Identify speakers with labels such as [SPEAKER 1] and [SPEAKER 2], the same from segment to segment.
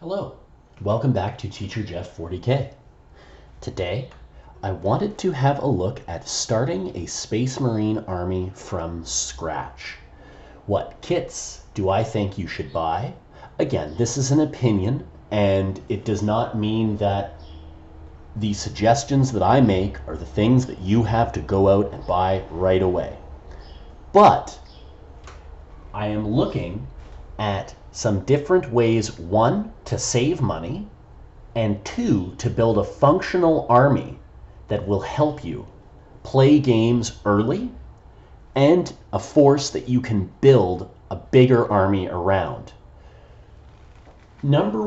[SPEAKER 1] Hello, welcome back to Teacher Jeff 40K. Today, I wanted to have a look at starting a Space Marine army from scratch. What kits do I think you should buy? Again, this is an opinion, and it does not mean that the suggestions that I make are the things that you have to go out and buy right away. But I am looking at some different ways, one, to save money, and two, to build a functional army that will help you play games early and a force that you can build a bigger army around. The number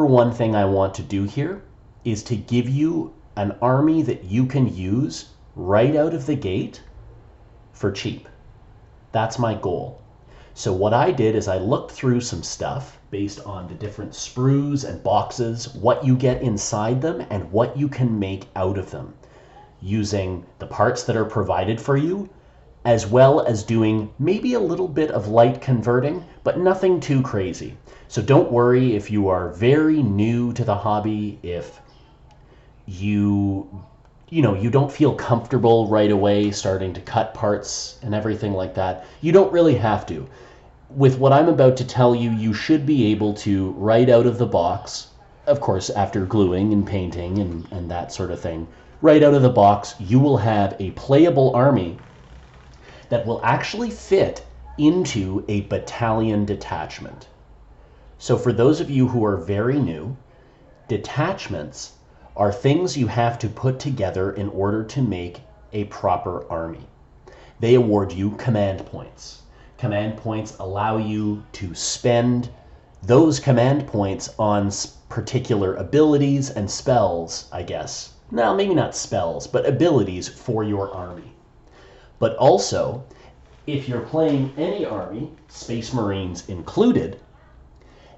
[SPEAKER 1] one thing I want to do here is to give you an army that you can use right out of the gate for cheap. That's my goal. So what I did is I looked through some stuff based on the different sprues and boxes, what you get inside them, and what you can make out of them, using the parts that are provided for you, as well as doing maybe a little bit of light converting, but nothing too crazy. So don't worry if you are very new to the hobby, if you don't feel comfortable right away starting to cut parts and everything like that. You don't really have to. With what I'm about to tell you, you should be able to, right out of the box, of course, after gluing and painting and that sort of thing, right out of the box, you will have a playable army that will actually fit into a battalion detachment. So for those of you who are very new, detachments are things you have to put together in order to make a proper army. They award you command points. Command points allow you to spend those command points on particular abilities and spells, I guess. No, maybe not spells, but abilities for your army. But also, if you're playing any army, Space Marines included,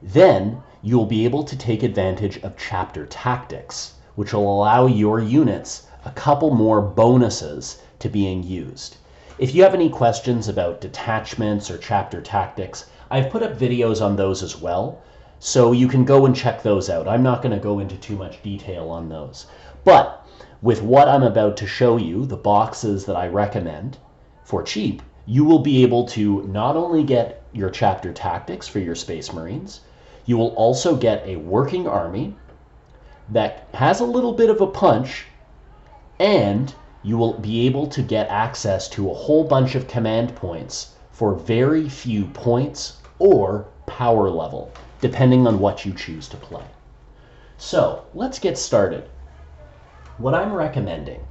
[SPEAKER 1] then you'll be able to take advantage of chapter tactics, which will allow your units a couple more bonuses to being used. If you have any questions about detachments or chapter tactics, I've put up videos on those as well, so you can go and check those out. I'm not going to go into too much detail on those. But with what I'm about to show you, the boxes that I recommend for cheap, you will be able to not only get your chapter tactics for your Space Marines, you will also get a working army that has a little bit of a punch, and you will be able to get access to a whole bunch of command points for very few points or power level, depending on what you choose to play. So let's get started. What I'm recommending,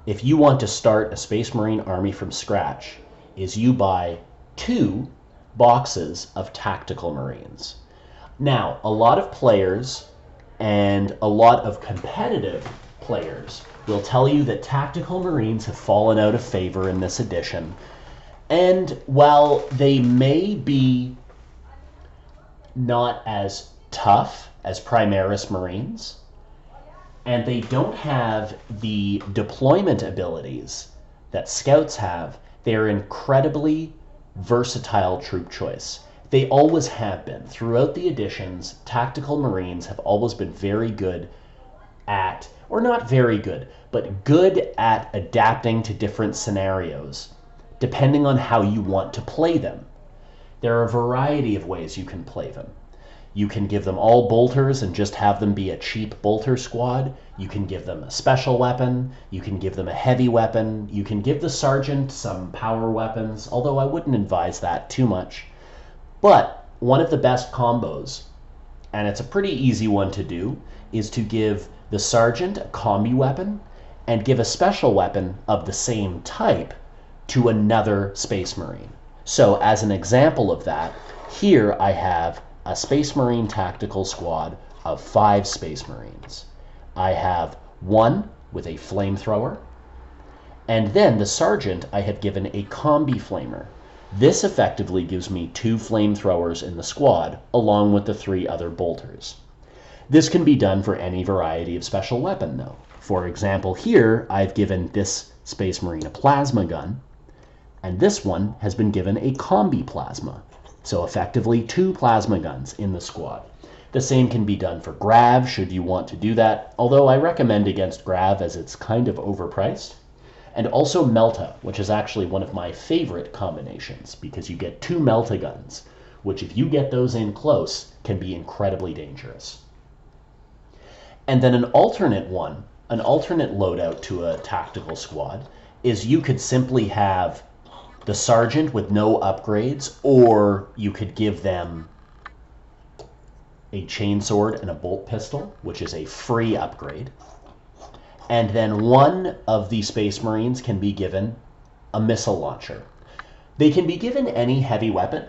[SPEAKER 1] if you want to start a Space Marine army from scratch, is you buy 2 boxes of Tactical Marines. Now, a lot of players and a lot of competitive players will tell you that Tactical Marines have fallen out of favor in this edition. And while they may be not as tough as Primaris Marines, and they don't have the deployment abilities that Scouts have, they're incredibly versatile troop choice. They always have been. Throughout the editions, Tactical Marines have always been very good at, or not very good, but good at adapting to different scenarios, depending on how you want to play them. There are a variety of ways you can play them. You can give them all bolters and just have them be a cheap bolter squad. You can give them a special weapon. You can give them a heavy weapon. You can give the sergeant some power weapons, although I wouldn't advise that too much. But one of the best combos, and it's a pretty easy one to do, is to give the sergeant a combi weapon and give a special weapon of the same type to another Space Marine. So as an example of that, here I have a Space Marine tactical squad of 5 Space Marines. I have 1 with a flamethrower, and then the sergeant I have given a combi flamer. This effectively gives me 2 flamethrowers in the squad, along with the 3 other bolters. This can be done for any variety of special weapon, though. For example, here I've given this Space Marine a plasma gun, and this one has been given a combi plasma. So effectively 2 plasma guns in the squad. The same can be done for Grav should you want to do that, although I recommend against Grav as it's kind of overpriced. And also Melta, which is actually one of my favorite combinations because you get 2 Melta guns, which if you get those in close can be incredibly dangerous. And then an alternate loadout to a tactical squad is you could simply have the sergeant with no upgrades, or you could give them a chainsword and a bolt pistol, which is a free upgrade. And then one of the Space Marines can be given a missile launcher. They can be given any heavy weapon,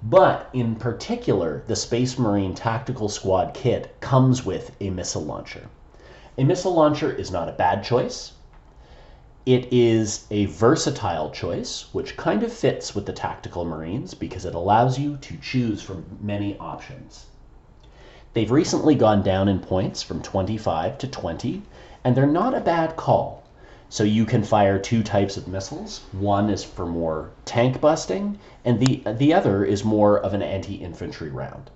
[SPEAKER 1] but in particular, the Space Marine Tactical Squad kit comes with a missile launcher. A missile launcher is not a bad choice. It is a versatile choice, which kind of fits with the Tactical Marines because it allows you to choose from many options. They've recently gone down in points from 25 to 20, and they're not a bad call. So you can fire 2 types of missiles. One is for more tank busting, and the other is more of an anti-infantry round.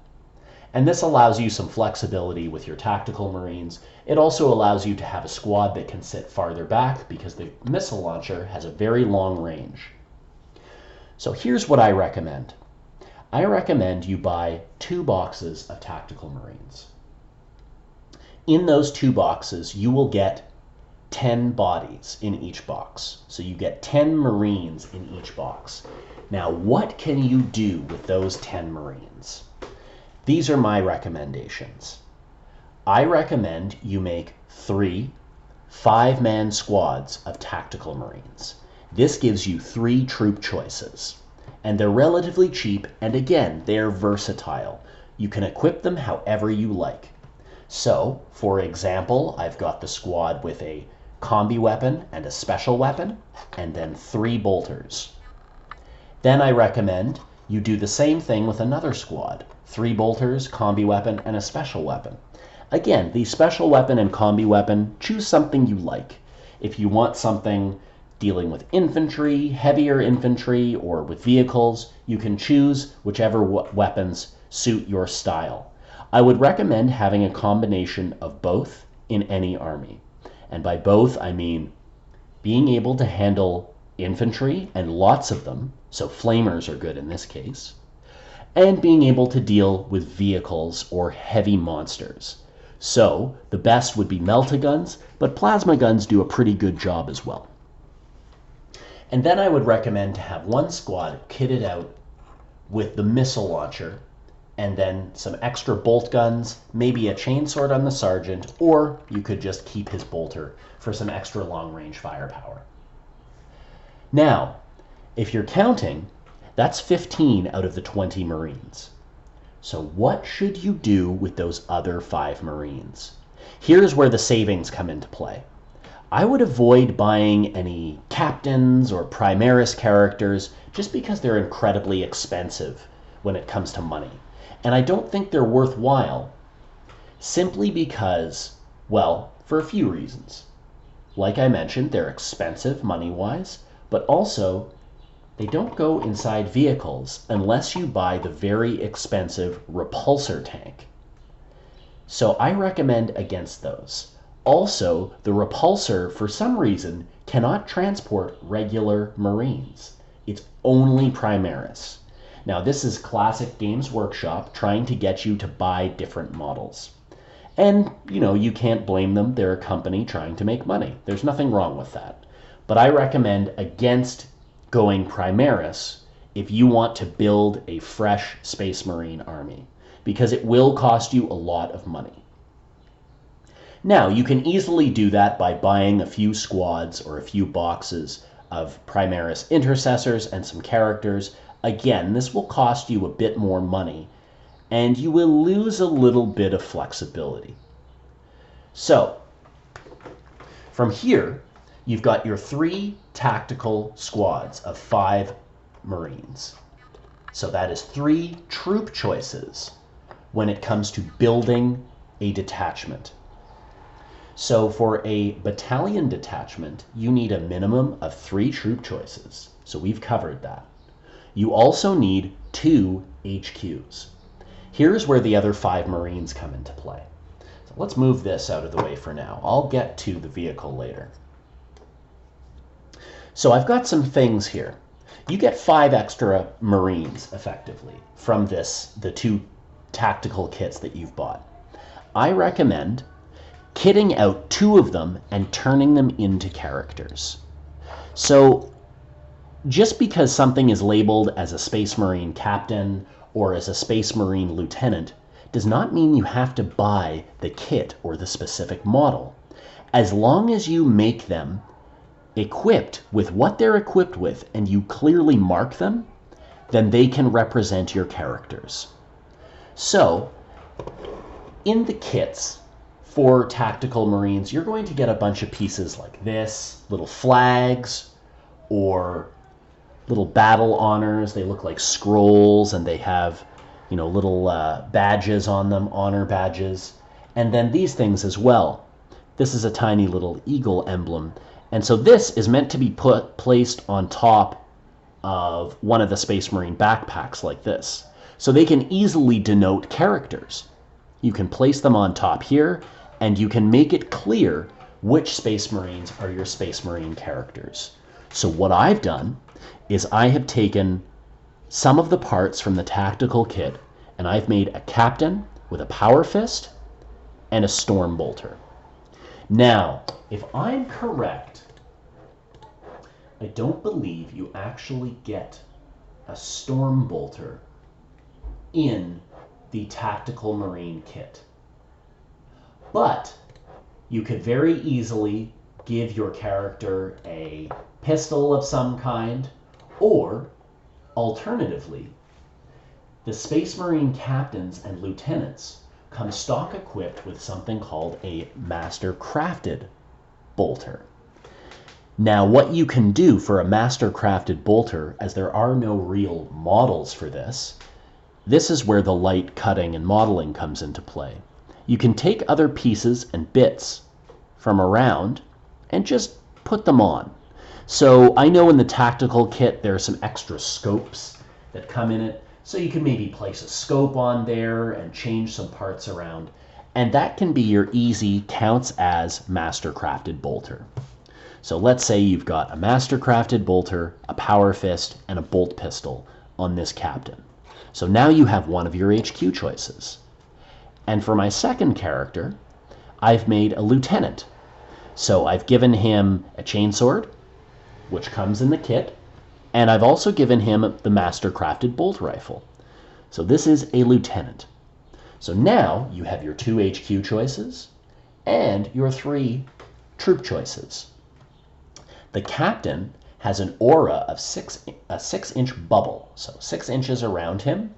[SPEAKER 1] And this allows you some flexibility with your tactical Marines. It also allows you to have a squad that can sit farther back because the missile launcher has a very long range. So here's what I recommend. I recommend you buy 2 boxes of tactical Marines. In those 2 boxes, you will get 10 bodies in each box. So you get 10 Marines in each box. Now, what can you do with those 10 Marines? These are my recommendations. I recommend you make 3 5-man squads of tactical Marines. This gives you 3 troop choices. And they're relatively cheap, and again, they're versatile. You can equip them however you like. So, for example, I've got the squad with a combi weapon and a special weapon, and then 3 bolters. Then I recommend you do the same thing with another squad. 3 bolters, combi weapon, and a special weapon. Again, the special weapon and combi weapon, choose something you like. If you want something dealing with infantry, heavier infantry, or with vehicles, you can choose whichever weapons suit your style. I would recommend having a combination of both in any army. And by both, I mean being able to handle infantry, and lots of them, so flamers are good in this case, and being able to deal with vehicles or heavy monsters. So the best would be melta guns, but plasma guns do a pretty good job as well. And then I would recommend to have one squad kitted out with the missile launcher, and then some extra bolt guns, maybe a chainsword on the sergeant, or you could just keep his bolter for some extra long-range firepower. Now, if you're counting, that's 15 out of the 20 Marines. So what should you do with those other 5 Marines? Here's where the savings come into play. I would avoid buying any captains or primaris characters just because they're incredibly expensive when it comes to money. And I don't think they're worthwhile simply because, well, for a few reasons. Like I mentioned, they're expensive money-wise, but also they don't go inside vehicles unless you buy the very expensive repulsor tank. So I recommend against those. Also, the repulsor, for some reason, cannot transport regular Marines. It's only primaris. Now, this is classic Games Workshop trying to get you to buy different models. And, you can't blame them. They're a company trying to make money. There's nothing wrong with that. But I recommend against going primaris if you want to build a fresh Space Marine army, because it will cost you a lot of money. Now, you can easily do that by buying a few squads or a few boxes of primaris intercessors and some characters. Again, this will cost you a bit more money, and you will lose a little bit of flexibility. So, from here, you've got your 3 tactical squads of 5 Marines. So that is 3 troop choices when it comes to building a detachment. So for a battalion detachment, you need a minimum of 3 troop choices. So we've covered that. You also need 2 HQs. Here's where the other 5 Marines come into play. So let's move this out of the way for now. I'll get to the vehicle later. So I've got some things here. You get 5 extra Marines, effectively, from the 2 tactical kits that you've bought. I recommend kitting out 2 of them and turning them into characters. So just because something is labeled as a Space Marine Captain or as a Space Marine Lieutenant does not mean you have to buy the kit or the specific model. As long as you make them equipped with what they're equipped with and you clearly mark them, then they can represent your characters. So, in the kits for Tactical Marines, you're going to get a bunch of pieces like this, little flags, or little battle honors. They look like scrolls, and they have, little badges on them, honor badges. And then these things as well. This is a tiny little eagle emblem. And so this is meant to be placed on top of one of the Space Marine backpacks like this. So they can easily denote characters. You can place them on top here, and you can make it clear which Space Marines are your Space Marine characters. So what I've done is I have taken some of the parts from the tactical kit, and I've made a captain with a power fist and a storm bolter. Now, if I'm correct, I don't believe you actually get a storm bolter in the Tactical Marine kit. But you could very easily give your character a pistol of some kind, or alternatively, the Space Marine captains and lieutenants come stock equipped with something called a Master Crafted bolter. Now, what you can do for a Master Crafted bolter, as there are no real models for this is where the light cutting and modeling comes into play. You can take other pieces and bits from around and just put them on. So I know in the tactical kit there are some extra scopes that come in it, so you can maybe place a scope on there and change some parts around, and that can be your easy counts as Master Crafted bolter. So let's say you've got a Master Crafted bolter, a power fist, and a bolt pistol on this captain. So now you have one of your HQ choices. And for my second character, I've made a lieutenant. So I've given him a chainsword, which comes in the kit, and I've also given him the Master Crafted bolt rifle. So this is a lieutenant. So now you have your 2 HQ choices and your 3 troop choices. The captain has an aura of a 6-inch bubble, so 6 inches around him,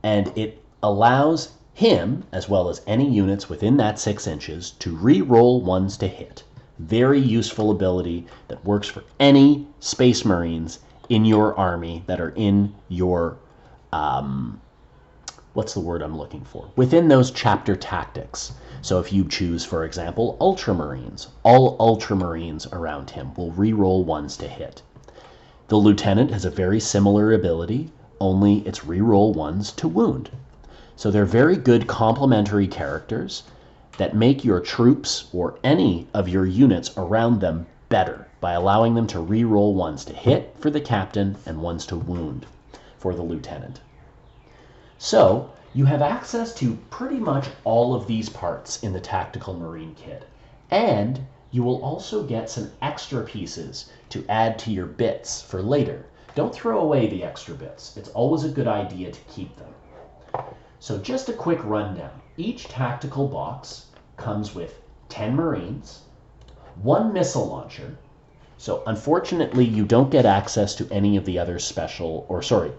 [SPEAKER 1] and it allows him, as well as any units within that 6 inches, to re-roll ones to hit. Very useful ability that works for any Space Marines in your army that are in your, what's the word I'm looking for? Within those chapter tactics. So if you choose, for example, Ultramarines, all Ultramarines around him will re-roll ones to hit. The Lieutenant has a very similar ability, only it's re-roll ones to wound. So they're very good complementary characters that make your troops or any of your units around them better by allowing them to re-roll ones to hit for the captain and ones to wound for the lieutenant. So you have access to pretty much all of these parts in the Tactical Marine kit, and you will also get some extra pieces to add to your bits for later. Don't throw away the extra bits. It's always a good idea to keep them. So just a quick rundown. Each tactical box comes with 10 Marines, 1 missile launcher. So unfortunately, you don't get access to any of the other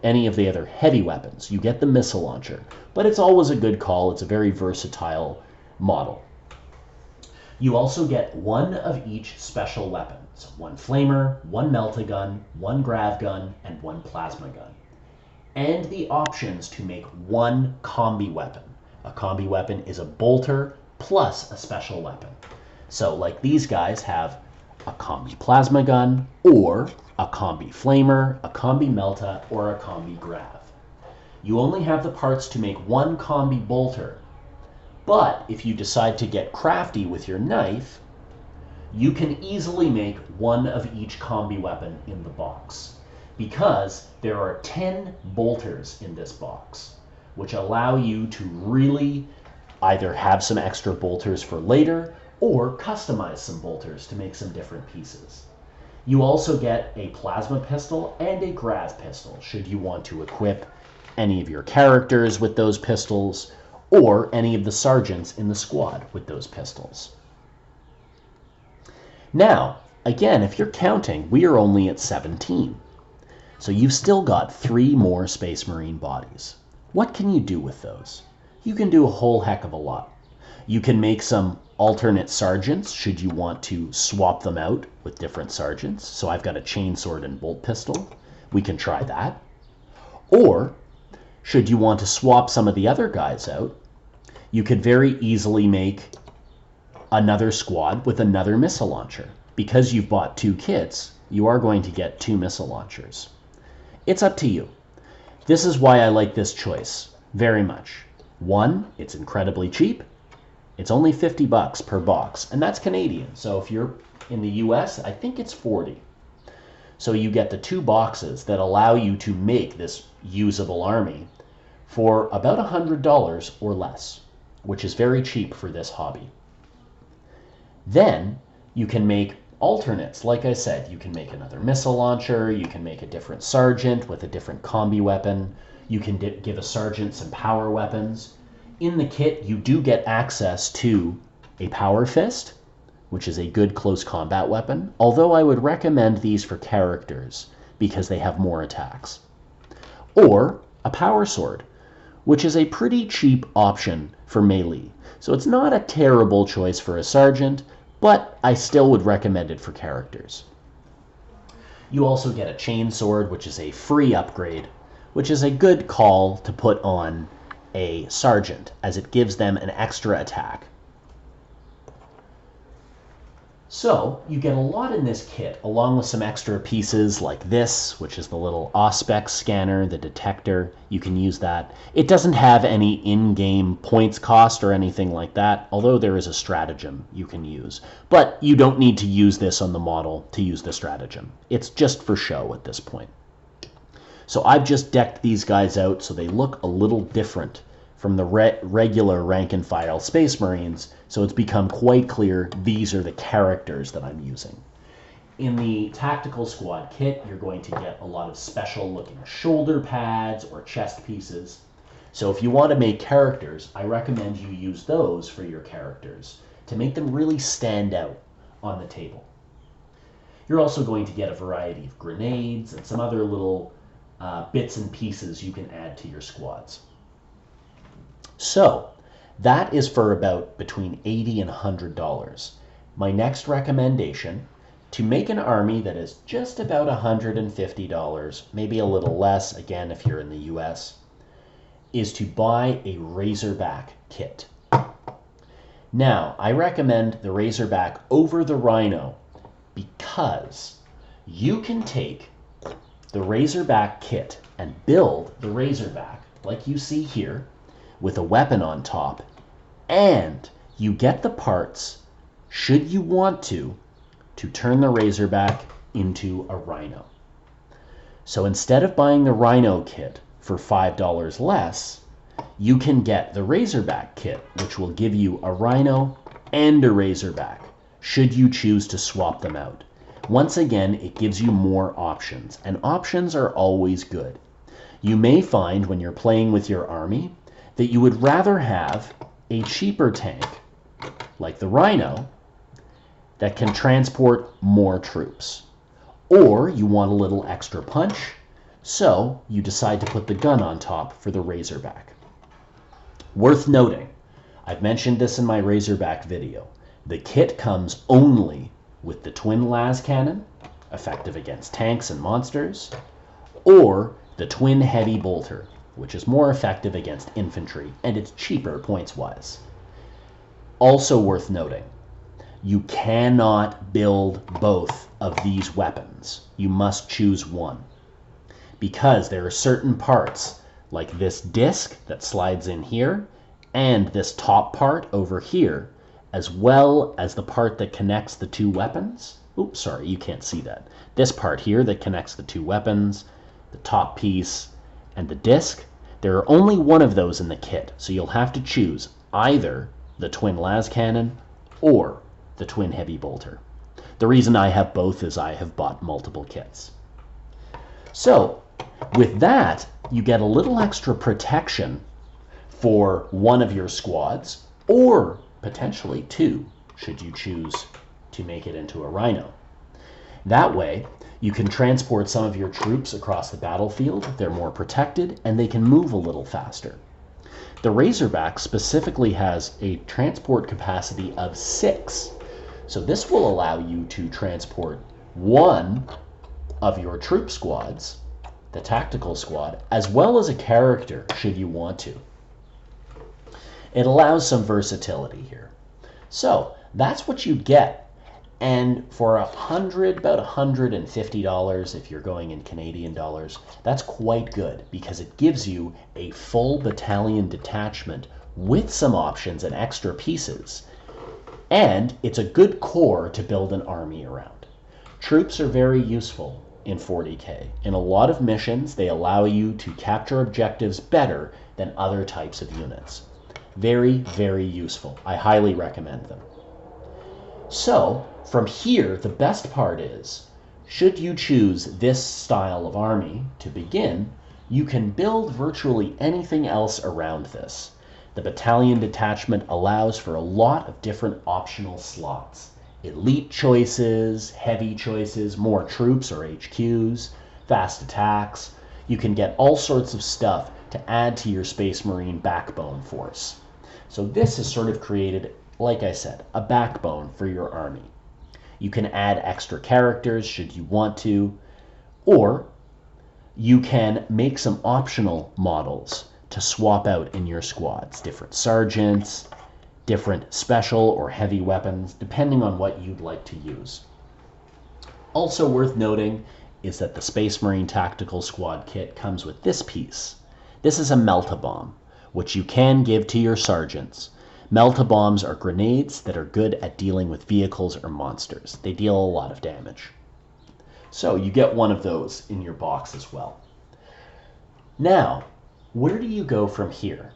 [SPEAKER 1] any of the other heavy weapons. You get the missile launcher, but it's always a good call. It's a very versatile model. You also get 1 of each special weapon. So 1 flamer, 1 melt-a-gun, 1 grav gun, and 1 plasma gun. And the options to make 1 combi weapon. A combi weapon is a bolter plus a special weapon. So like these guys have a combi plasma gun, or a combi flamer, a combi melta, or a combi grav. You only have the parts to make one combi bolter. But if you decide to get crafty with your knife, you can easily make one of each combi weapon in the box, because there are 10 bolters in this box, which allow you to really either have some extra bolters for later or customize some bolters to make some different pieces. You also get a plasma pistol and a grav pistol should you want to equip any of your characters with those pistols or any of the sergeants in the squad with those pistols. Now, again, if you're counting, we are only at 17. So you've still got 3 more Space Marine bodies. What can you do with those? You can do a whole heck of a lot. You can make some alternate sergeants should you want to swap them out with different sergeants. So I've got a chainsword and bolt pistol. We can try that. Or, should you want to swap some of the other guys out, you could very easily make another squad with another missile launcher. Because you've bought 2 kits, you are going to get 2 missile launchers. It's up to you. This is why I like this choice very much. 1, it's incredibly cheap. It's only 50 bucks per box, and that's Canadian. So if you're in the US, I think it's 40. So you get the 2 boxes that allow you to make this usable army for about $100 or less, which is very cheap for this hobby. Then you can make alternates. Like I said, you can make another missile launcher, you can make a different sergeant with a different combi weapon, you can give a sergeant some power weapons. In the kit, you do get access to a power fist, which is a good close combat weapon, although I would recommend these for characters because they have more attacks. Or a power sword, which is a pretty cheap option for melee. So it's not a terrible choice for a sergeant, but I still would recommend it for characters. You also get a chainsword, which is a free upgrade, which is a good call to put on a sergeant, as it gives them an extra attack. So you get a lot in this kit, along with some extra pieces like this, which is the little Auspex scanner, the detector. You can use that. It doesn't have any in-game points cost or anything like that, although there is a stratagem you can use. But you don't need to use this on the model to use the stratagem. It's just for show at this point. So I've just decked these guys out so they look a little different from the regular rank and file Space Marines, so it's become quite clear these are the characters that I'm using. In the Tactical Squad kit, you're going to get a lot of special looking shoulder pads or chest pieces. So if you want to make characters, I recommend you use those for your characters to make them really stand out on the table. You're also going to get a variety of grenades and some other little bits and pieces you can add to your squads. So that is for about between $80 and $100. My next recommendation, to make an army that is just about $150, maybe a little less, again, if you're in the US, is to buy a Razorback kit. Now, I recommend the Razorback over the Rhino because you can take the Razorback kit and build the Razorback, like you see here, with a weapon on top, and you get the parts, should you want to turn the Razorback into a Rhino. So instead of buying the Rhino kit for $5 less, you can get the Razorback kit, which will give you a Rhino and a Razorback, should you choose to swap them out. Once again, it gives you more options, and options are always good. You may find when you're playing with your army that you would rather have a cheaper tank, like the Rhino, that can transport more troops. Or you want a little extra punch, so you decide to put the gun on top for the Razorback. Worth noting, I've mentioned this in my Razorback video, the kit comes only with the twin las cannon, effective against tanks and monsters, or the twin heavy bolter, which is more effective against infantry, and it's cheaper points-wise. Also worth noting, you cannot build both of these weapons. You must choose one, because there are certain parts, like this disc that slides in here, and this top part over here, as well as the part that connects the two weapons. Oops, sorry, you can't see that. This part here that connects the two weapons, the top piece, and the disc. There are only one of those in the kit, so you'll have to choose either the twin las cannon or the twin heavy bolter. The reason I have both is I have bought multiple kits. So with that, you get a little extra protection for one of your squads, or potentially two, should you choose to make it into a rhino. That way, you can transport some of your troops across the battlefield. They're more protected, and they can move a little faster. The Razorback specifically has a transport capacity of 6. So this will allow you to transport one of your troop squads, the tactical squad, as well as a character, should you want to. It allows some versatility here. So that's what you get. And for about $150 if you're going in Canadian dollars, that's quite good because it gives you a full battalion detachment with some options and extra pieces. And it's a good core to build an army around. Troops are very useful in 40K. In a lot of missions, they allow you to capture objectives better than other types of units. Very, very useful. I highly recommend them. So, from here, the best part is, should you choose this style of army to begin, you can build virtually anything else around this. The Battalion Detachment allows for a lot of different optional slots. Elite choices, heavy choices, more troops or HQs, fast attacks. You can get all sorts of stuff to add to your Space Marine backbone force. So this has sort of created, like I said, a backbone for your army. You can add extra characters should you want to, or you can make some optional models to swap out in your squads. Different sergeants, different special or heavy weapons, depending on what you'd like to use. Also worth noting is that the Space Marine Tactical Squad kit comes with this piece. This is a melt-a-bomb, which you can give to your sergeants. Melt-a-bombs are grenades that are good at dealing with vehicles or monsters. They deal a lot of damage. So you get one of those in your box as well. Now, where do you go from here?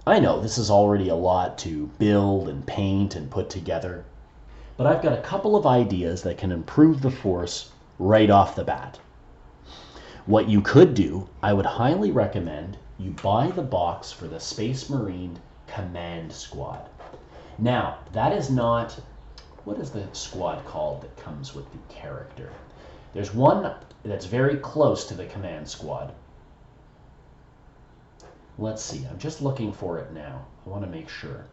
[SPEAKER 1] I know this is already a lot to build and paint and put together, but I've got a couple of ideas that can improve the force right off the bat. What you could do, I would highly recommend you buy the box for the Space Marine Command Squad. Now, that is not, what is the squad called that comes with the character? There's one that's very close to the Command Squad. Let's see, I'm just looking for it now. I want to make sure.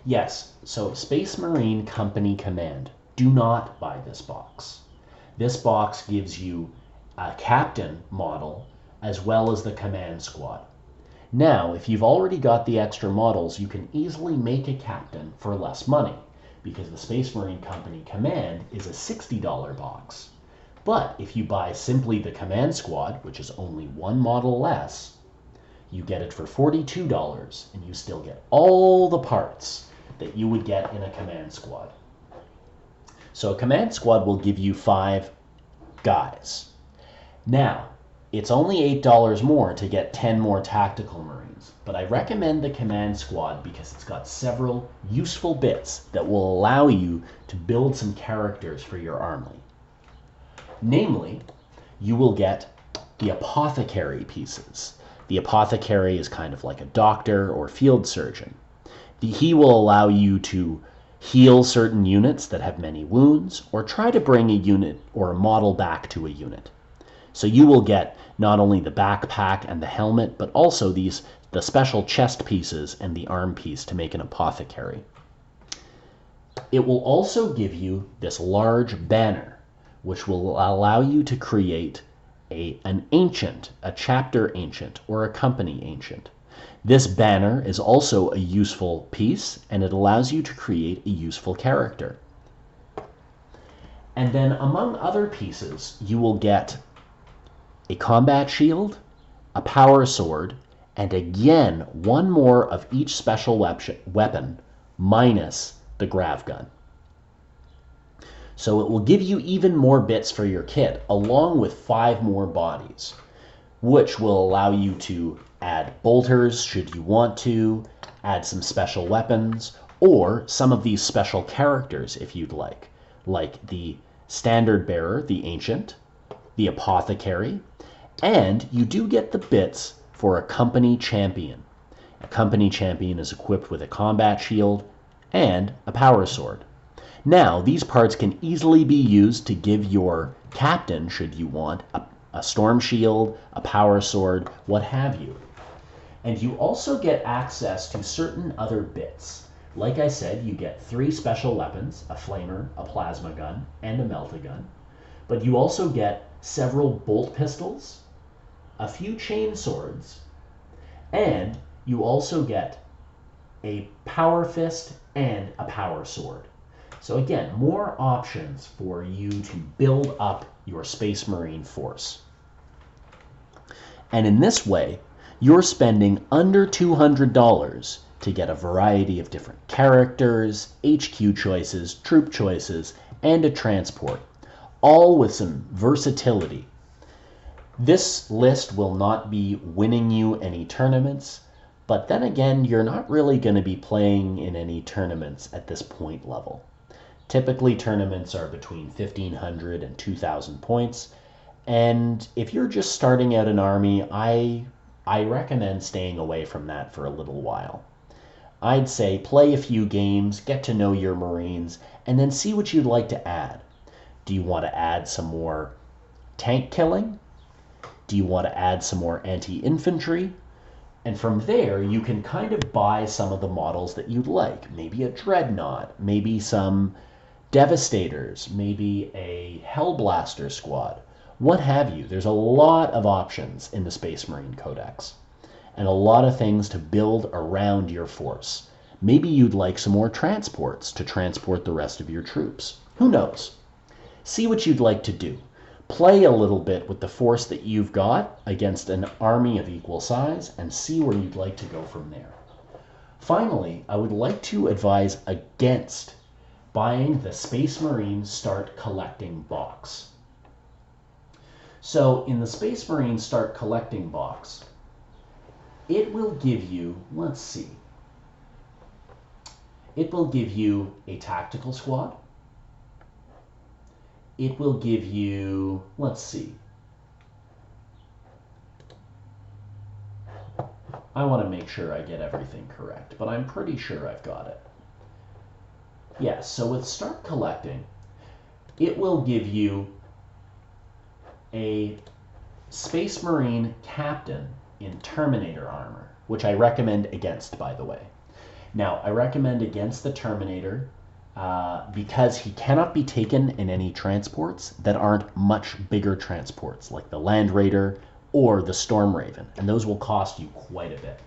[SPEAKER 1] Yes, so Space Marine Company Command. Do not buy this box. This box gives you a captain model as well as the Command Squad. Now, if you've already got the extra models, you can easily make a captain for less money because the Space Marine Company Command is a $60 box. But if you buy simply the Command Squad, which is only one model less, you get it for $42 and you still get all the parts that you would get in a Command Squad. So a Command Squad will give you 5 guys. Now, it's only $8 more to get 10 more Tactical Marines, but I recommend the Command Squad because it's got several useful bits that will allow you to build some characters for your army. Namely, you will get the Apothecary pieces. The Apothecary is kind of like a doctor or field surgeon. He will allow you to heal certain units that have many wounds, or try to bring a unit or a model back to a unit. So you will get not only the backpack and the helmet, but also the special chest pieces and the arm piece to make an Apothecary. It will also give you this large banner, which will allow you to create an ancient, a chapter ancient, or a company ancient. This banner is also a useful piece, and it allows you to create a useful character. And then among other pieces, you will get a combat shield a power sword, and again, one more of each special weapon minus the grav gun. So it will give you even more bits for your kit, along with 5 more bodies, which will allow you to add bolters should you want to, add some special weapons, or some of these special characters if you'd like the standard bearer, the ancient, the apothecary, and you do get the bits for a company champion. A company champion is equipped with a combat shield and a power sword. Now, these parts can easily be used to give your captain, should you want, a storm shield, a power sword, what have you. And you also get access to certain other bits. Like I said, you get 3 special weapons, a flamer, a plasma gun, and a melt-a-gun. But you also get several bolt pistols, a few chain swords, and you also get a power fist and a power sword. So again, more options for you to build up your Space Marine force. And in this way, you're spending under $200 to get a variety of different characters, HQ choices, troop choices, and a transport, all with some versatility. This list will not be winning you any tournaments, but then again, you're not really going to be playing in any tournaments at this point level. Typically, tournaments are between 1,500 and 2,000 points, and if you're just starting out an army, I recommend staying away from that for a little while. I'd say play a few games, get to know your Marines, and then see what you'd like to add. Do you want to add some more tank killing? Do you want to add some more anti-infantry? And from there, you can kind of buy some of the models that you'd like. Maybe a Dreadnought, maybe some Devastators, maybe a Hellblaster squad, what have you. There's a lot of options in the Space Marine Codex, and a lot of things to build around your force. Maybe you'd like some more transports to transport the rest of your troops. Who knows? See what you'd like to do. Play a little bit with the force that you've got against an army of equal size and see where you'd like to go from there. Finally, I would like to advise against buying the Space Marine Start Collecting box. So in the Space Marine Start Collecting box, it will give you, let's see, it will give you a tactical squad. It will give you, let's see, I want to make sure I get everything correct, but I'm pretty sure I've got it. Yes, so with Start Collecting, it will give you a Space Marine Captain in Terminator armor, which I recommend against, by the way. Now, I recommend against the Terminator because he cannot be taken in any transports that aren't much bigger transports, like the Land Raider or the Storm Raven, and those will cost you quite a bit.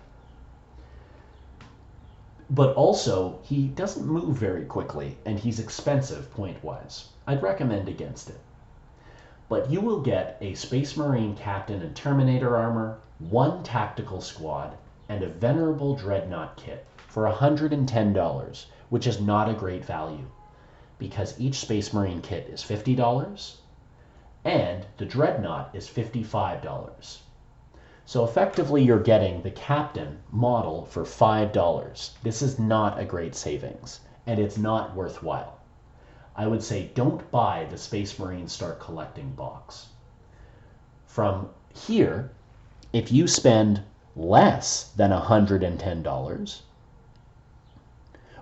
[SPEAKER 1] But also, he doesn't move very quickly, and he's expensive point-wise. I'd recommend against it. But you will get a Space Marine Captain in Terminator armor, 1 tactical squad, and a Venerable Dreadnought kit for $110, which is not a great value, because each Space Marine kit is $50, and the Dreadnought is $55. So effectively, you're getting the Captain model for $5. This is not a great savings, and it's not worthwhile. I would say don't buy the Space Marine Start Collecting box. From here, if you spend less than $110,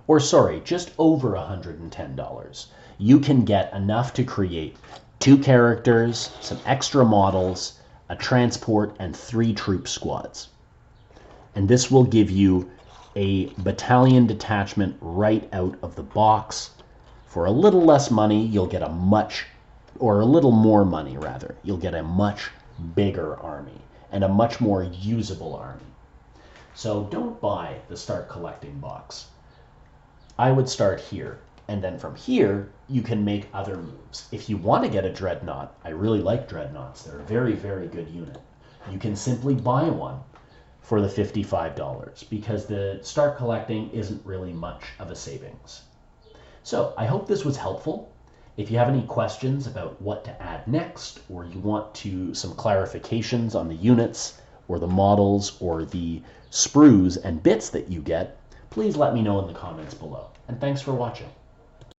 [SPEAKER 1] or sorry, just over $110, you can get enough to create 2 characters, some extra models, a transport, and 3 troop squads. And this will give you a battalion detachment right out of the box. For a little less money, you'll get a much, or a little more money rather, you'll get a much bigger army and a much more usable army. So don't buy the Start Collecting box. I would start here, and then from here, you can make other moves. If you want to get a Dreadnought, I really like Dreadnoughts. They're a very, very good unit. you can simply buy one for the $55 because the start collecting isn't really much of a savings. So I hope this was helpful. If you have any questions about what to add next, or you want some clarifications on the units or the models or the sprues and bits that you get, please let me know in the comments below. And thanks for watching.